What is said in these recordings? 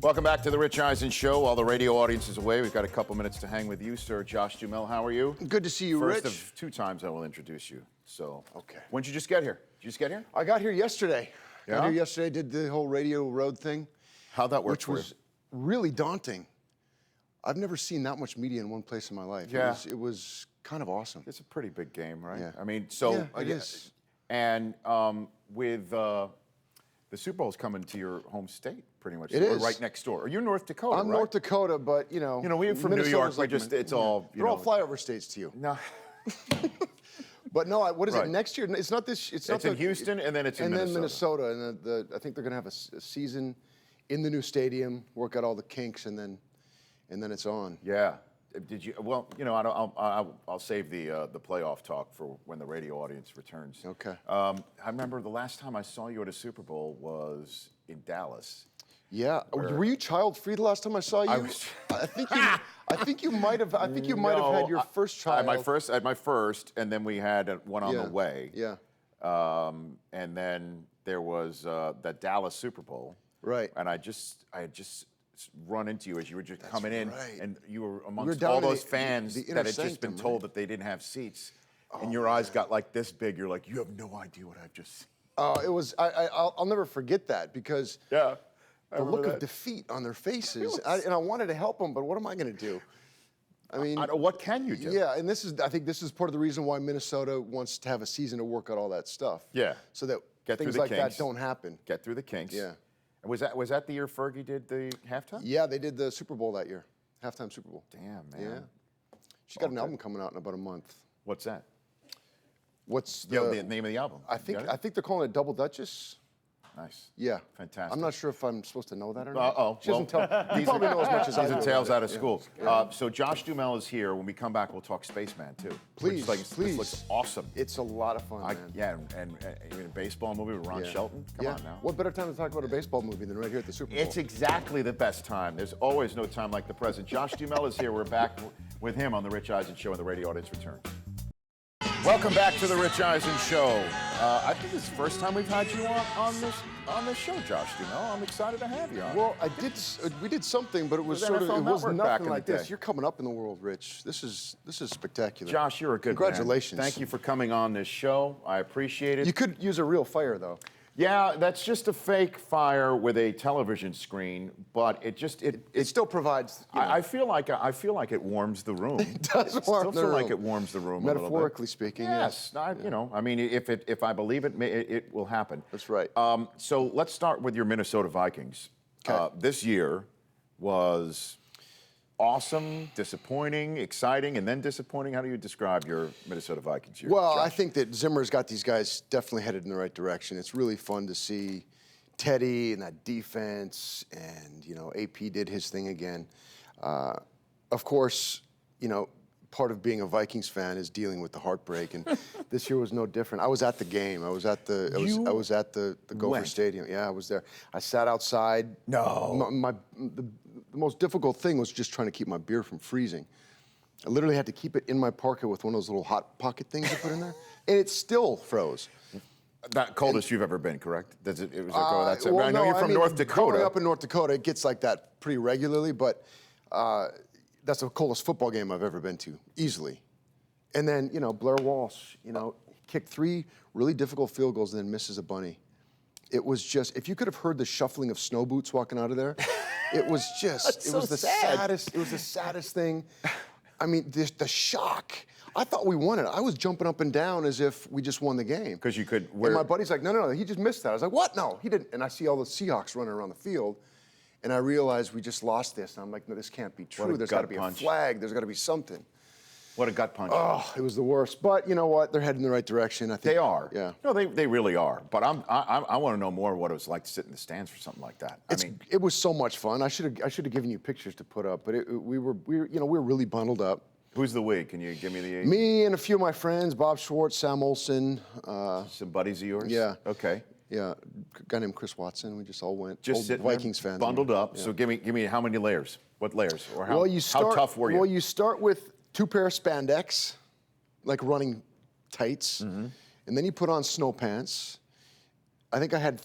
Welcome back to the Rich Eisen Show. While the radio audience is away, we've got a couple minutes to hang with you, sir. Josh Duhamel, how are you? Good to see you, First Rich. of two times I will introduce you. So, okay. When did you just get here? Did you just get here? I got here yesterday. Yeah? Got here yesterday, did the whole radio road thing. How'd that work Which was really daunting. I've never seen that much media in one place in my life. Yeah. It was kind of awesome. It's a pretty big game, right? Yeah. I mean, so... Yeah, it is. And with the Super Bowl's coming to your home state, pretty much. It is. Right next door. Are you North Dakota, I'm right? North Dakota, but, you know... we're from New York. Minnesota's It's all... They're all flyover states to you. No. But no, what is Right. it, next year? It's not this... It's not in Houston, and then it's in Minnesota. And then I think they're going to have a season in the new stadium, work out all the kinks, and then it's on. Yeah. Did you? Well, I'll save the playoff talk for when the radio audience returns. Okay. I remember the last time I saw you at a Super Bowl was in Dallas. Yeah. Were you child-free the last time I saw you? I think you might have. I think you might have had your first child. I had my first, and then we had one on the way. Yeah. And then there was that Dallas Super Bowl. Right. And I had just run into you as you were just coming in, and you were amongst down all in those the fans inner that had just been sanctum, told that they didn't have seats, and your eyes got like this big. You're like, you have no idea what I've just seen. It was. I'll never forget that because Yeah. the look of defeat on their faces, and I wanted to help them, but what am I going to do? I mean, what can you do? Yeah, and I think this is part of the reason why Minnesota wants to have a season to work out all that stuff. Yeah. So that Get through things the like kinks. that don't happen. Get through the kinks. Yeah. And was that the year Fergie did the halftime? Yeah, they did the Super Bowl that year, halftime Super Bowl. Damn, man. Yeah. She's got an album coming out in about a month. What's that? What's The name of the album? I think they're calling it Double Duchess. Nice. Yeah. Fantastic. I'm not sure if I'm supposed to know that or not. Uh-oh. She doesn't tell. You probably know as much as I These do. are tales out of Yeah. school. So Josh Duhamel is here. When we come back, we'll talk Spaceman too. Please, This looks awesome. It's a lot of fun, man. Yeah, and even a baseball movie with Ron Shelton. Come on now. What better time to talk about a baseball movie than right here at the Super Bowl? It's exactly the best time. There's always no time like the present. Josh Duhamel is here. We're back with him on the Rich Eisen Show, and the radio audience returns. Welcome back to the Rich Eisen Show. I think this is the first time we've had you on this show, Josh Duhamel. I'm excited to have you on. Well, we did something, but it was NFL it was Network back in nothing the like this. day. You're coming up in the world, Rich. This is spectacular. Josh, you're a good Congratulations. man. Thank you for coming on this show. I appreciate it. You could use a real fire, though. Yeah, that's just a fake fire with a television screen, but it still provides. I feel like it warms the room. It does warm the room. I still feel like it warms the room. Metaphorically speaking, yes. I mean, if I believe it, it will happen. That's right. So let's start with your Minnesota Vikings. Okay. This year was awesome, disappointing, exciting, and then disappointing. How do you describe your Minnesota Vikings year? Well, Josh? I think that Zimmer's got these guys definitely headed in the right direction. It's really fun to see Teddy and that defense, and AP did his thing again. Of course, part of being a Vikings fan is dealing with the heartbreak, and this year was no different. I was at the game. I was at the Gopher Stadium. Yeah, I was there. I sat outside. No. The most difficult thing was just trying to keep my beer from freezing. I literally had to keep it in my parka with one of those little hot pocket things you put in there, and it still froze. That coldest you've ever been, correct? I Well, know you're from North Dakota. Growing up in North Dakota, it gets like that pretty regularly, but that's the coldest football game I've ever been to, easily. And then, Blair Walsh, kicked 3 really difficult field goals and then misses a bunny. It was just, if you could have heard the shuffling of snow boots walking out of there, it was just, it was the saddest thing. I mean, the shock. I thought we won it. I was jumping up and down as if we just won the game. Because you could. And my buddy's like, no, he just missed that. I was like, what? No, he didn't. And I see all the Seahawks running around the field, and I realized we just lost this. And I'm like, no, this can't be true. There's got to be a flag. There's got to be something. What a gut punch. Oh, it was the worst. But you know what? They're heading in the right direction. I think they are. Yeah. No, they really are. But I want to know more what it was like to sit in the stands for something like that. It was so much fun. I should have given you pictures to put up, but we were really bundled up. Who's the we? Can you give me the? Me and a few of my friends, Bob Schwartz, Sam Olson. Some buddies of yours? Yeah. Okay. Yeah, a guy named Chris Watson. We just all went. Just old Vikings fans. Bundled up. Yeah. So give me how many layers? What layers? Or how tough were you? Well, you start with 2 pair of spandex, like running tights, and then you put on snow pants. I think I had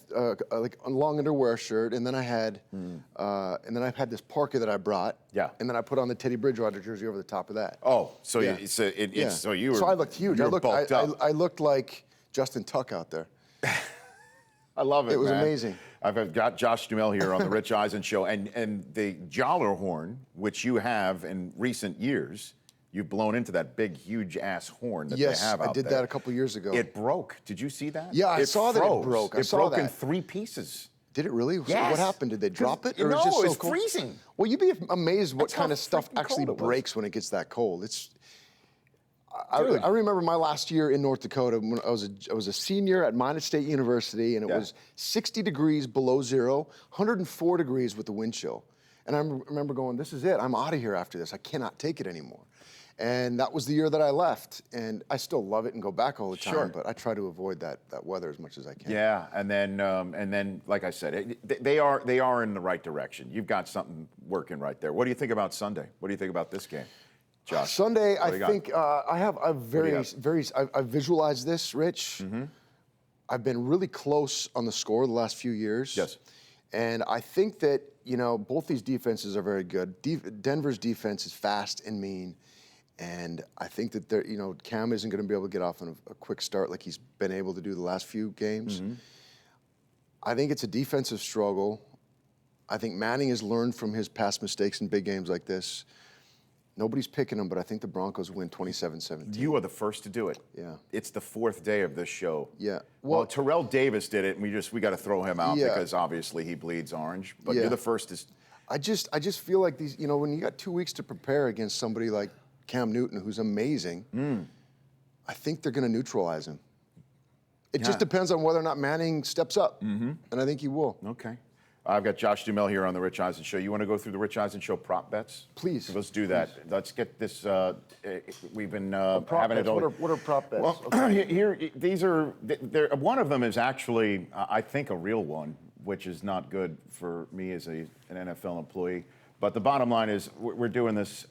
like a long underwear shirt, and then I had this parka that I brought. Yeah. And then I put on the Teddy Bridgewater jersey over the top of that. Oh, so Yeah. so you were. So I looked huge. You I were looked. bulked up. I looked like Justin Tuck out there. I love it. It was man. amazing. I've got Josh Duhamel here on the Rich Eisen Show, and the Joller horn, which you have in recent years. You've blown into that big, huge-ass horn that they have out there. Yes, I did that a couple years ago. It broke. Did you see that? Yeah, I saw that it froze. broke. I it saw broke in that. 3 pieces. Did it really? Yes. What happened? Did they drop it? Or No, it was just so it's cold? freezing. Well, you'd be amazed what That's how kind of stuff freaking actually cold it was. breaks when it gets that cold. I Dude. remember my last year in North Dakota when I was a senior at Minot State University, and it was 60 degrees below zero, 104 degrees with the wind chill. And I remember going, this is it. I'm out of here after this. I cannot take it anymore. And that was the year that I left. And I still love it and go back all the time, Sure. but I try to avoid that weather as much as I can. Yeah, and then, like I said, they are in the right direction. You've got something working right there. What do you think about Sunday? What do you think about this game, Josh? Sunday, What do you got? I think I've visualized this, Rich. Mm-hmm. I've been really close on the score the last few years. Yes. And I think that, both these defenses are very good. Denver's defense is fast and mean. And I think that Cam isn't going to be able to get off on a quick start like he's been able to do the last few games. Mm-hmm. I think it's a defensive struggle. I think Manning has learned from his past mistakes in big games like this. Nobody's picking him, but I think the Broncos win 27-17. You are the first to do it. Yeah. It's the 4th day of this show. Yeah. Well, Terrell Davis did it, and we got to throw him out Yeah. because obviously he bleeds orange. But Yeah. you're the first to. I just feel like these, when you got 2 weeks to prepare against somebody like Cam Newton, who's amazing, I think they're going to neutralize him. It just depends on whether or not Manning steps up, and I think he will. Okay. I've got Josh Duhamel here on the Rich Eisen Show. You want to go through the Rich Eisen Show prop bets? Please. Let's do that. Let's get this. We've been Prop having bets. it all. What are prop bets? Well, here, these are. One of them is actually, I think, a real one, which is not good for me as an NFL employee. But the bottom line is, we're doing this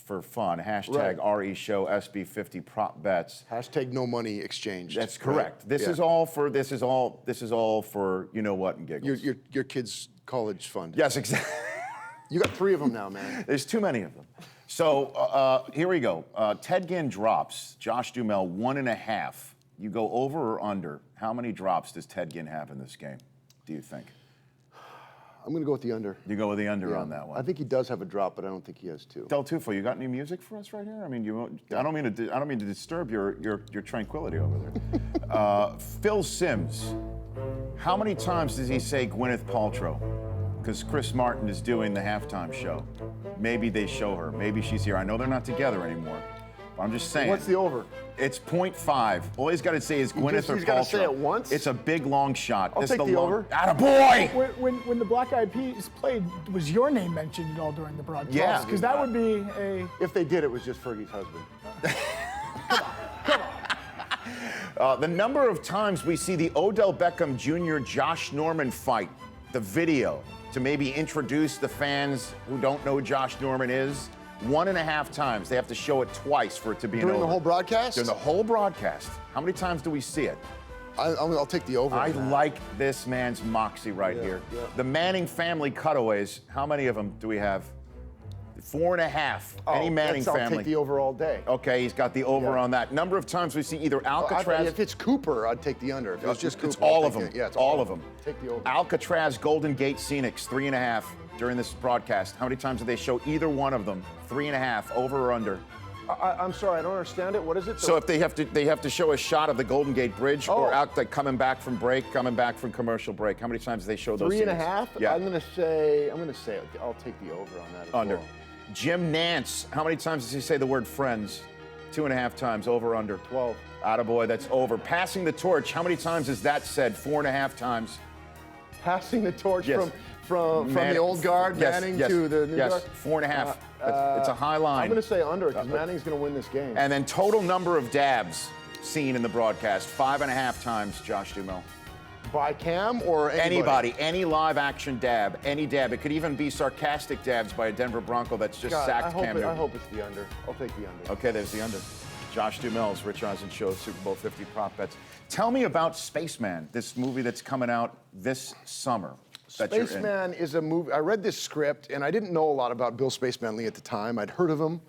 for fun. Hashtag RE Show SB50 prop bets. Hashtag no money exchange. That's correct. Right? This is all for you know what and giggles. Your kid's college fund. Yes, exactly. You got 3 of them now, man. There's too many of them. So here we go. Ted Ginn drops. Josh Duhamel 1.5. You go over or under? How many drops does Ted Ginn have in this game? Do you think? I'm going to go with the under. You go with the under on that one. I think he does have a drop, but I don't think he has 2. Del Tufo, you got any music for us right here? I mean, I don't mean to disturb your tranquility over there. Phil Simms, how many times does he say Gwyneth Paltrow? Because Chris Martin is doing the halftime show. Maybe they show her. Maybe she's here. I know they're not together anymore. But I'm just saying. What's the over? It's 0.5. All he's got to say is Gwyneth or Paltrow. He's got to say it once? It's a big, long shot. I'll take the over. Attaboy! When the Black Eyed Peas played, was your name mentioned at all during the broadcast? Yeah. Because that would be a... If they did, it was just Fergie's husband. The number of times we see the Odell Beckham Jr. Josh Norman fight, the video, to maybe introduce the fans who don't know who Josh Norman is, 1.5 times. They have to show it twice for it to be an over. During the whole broadcast? During the whole broadcast. How many times do we see it? I'll take the over. I on that. like this man's moxie right here. Yeah. The Manning family cutaways, how many of them do we have? 4.5. Any Manning I'll family. take the over all day. Okay, he's got the over on that. Number of times we see either Alcatraz. If it's Cooper, I'd take the under. If it was just Cooper, it's all I'll of take them. it. Yeah, it's all of them. Take the over. Alcatraz, Golden Gate, Scenics, 3.5 during this broadcast. How many times do they show either one of them? 3.5, over or under? I'm sorry, I don't understand it. What is it? So if they have to show a shot of the Golden Gate Bridge or out like coming back from break, coming back from commercial break, how many times do they show those? 3.5. Yeah. I'm gonna say I'll take the over on that. Under. Well. Jim Nance, how many times does he say the word friends? 2.5 times, over, under. 12. Attaboy, that's over. Passing the torch, how many times is that said? 4.5 times. Passing the torch Yes. from the old guard, Manning, to the new guard? 4.5. It's a high line. I'm going to say under because Manning's going to win this game. And then total number of dabs seen in the broadcast, 5.5 times, Josh Duhamel. By Cam or anybody? Any live action dab, any dab. It could even be sarcastic dabs by a Denver Bronco that's just sacked Cam Newton. I hope it's the under. I'll take the under. Okay, there's the under. Josh Duhamel's Rich Eisen Show Super Bowl 50 prop bets. Tell me about Spaceman, this movie that's coming out this summer. Spaceman is a movie. I read this script, and I didn't know a lot about Bill Spaceman Lee at the time. I'd heard of him,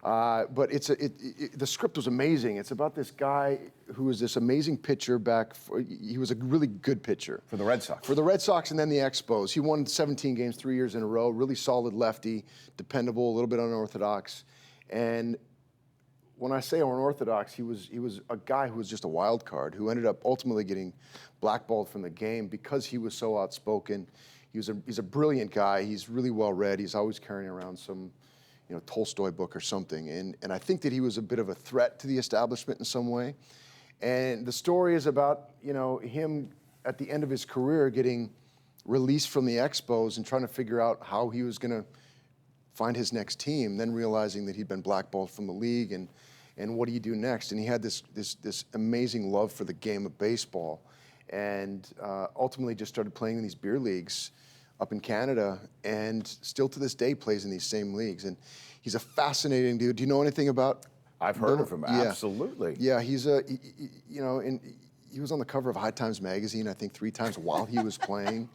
but the script was amazing. It's about this guy who was this amazing pitcher he was a really good pitcher. For the Red Sox. For the Red Sox and then the Expos. He won 17 games 3 years in a row, really solid lefty, dependable, a little bit unorthodox. And when I say unorthodox, he was a guy who was just a wild card, who ended up ultimately getting blackballed from the game because he was so outspoken. He's a brilliant guy. He's really well read. He's always carrying around some, Tolstoy book or something. And I think that he was a bit of a threat to the establishment in some way. And the story is about, him at the end of his career getting released from the Expos and trying to figure out how he was going to find his next team, then realizing that he'd been blackballed from the league and what do you do next? And he had this amazing love for the game of baseball, and ultimately just started playing in these beer leagues up in Canada, and still to this day plays in these same leagues. And he's a fascinating dude. Do you know anything about? I've heard of him. Yeah. Absolutely. Yeah, he was on the cover of High Times magazine, I think 3 times while he was playing,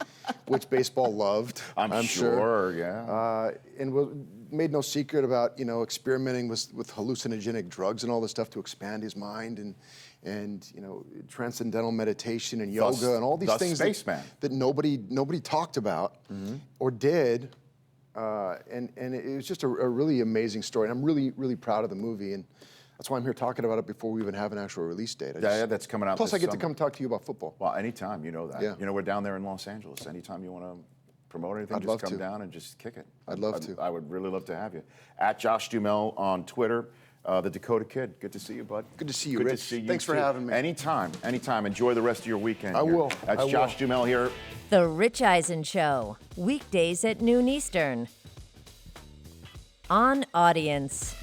which baseball loved. I'm sure. Yeah. And made no secret about experimenting with hallucinogenic drugs and all this stuff to expand his mind and transcendental meditation and yoga and all these things that nobody talked about or did. And it was just a really amazing story. And I'm really, really proud of the movie. And that's why I'm here talking about it before we even have an actual release date. Yeah, that's coming out. Plus, I get summer. to come talk to you about football. Well, anytime, you know that. Yeah. We're down there in Los Angeles. Anytime you want to promote anything, I'd love just come to. down and just kick it. I'd love to. I would really love to have you. At Josh Duhamel on Twitter, the Dakota Kid. Good to see you, bud. Good to see you, Good Rich. to see you Thanks for too. having me. Anytime. Enjoy the rest of your weekend. I here. will. That's Josh Duhamel here. The Rich Eisen Show, weekdays at noon Eastern. On Audience.